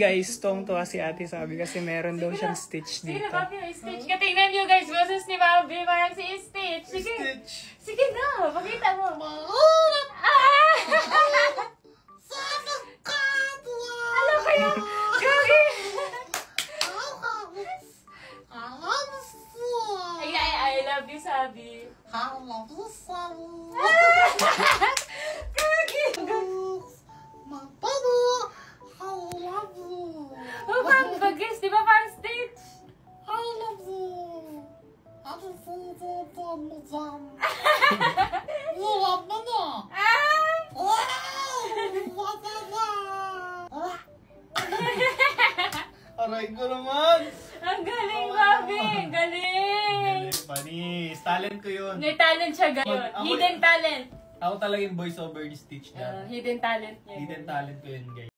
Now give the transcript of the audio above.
guys, tuwang-tuwa si ate sabi kasi meron daw siyang Stitch Sige dito. na, Bobby, yung Stitch. Katingnan nyo guys, boses ni Bobby, parang si Stitch. Sige, sige na, pakita mo. Alam ko yun, Gagi! I love you, Sabi. Oh, parang bagis, di ba parang Stitch? Aray ko naman! Ang galing, Bobby! Ang galing! Panis! Talent ko yun. May talent siya, gayon. Hidden talent. Ako talaga yung voice over ni Stitch na. Hidden talent niya. Hidden talent ko yun, guys.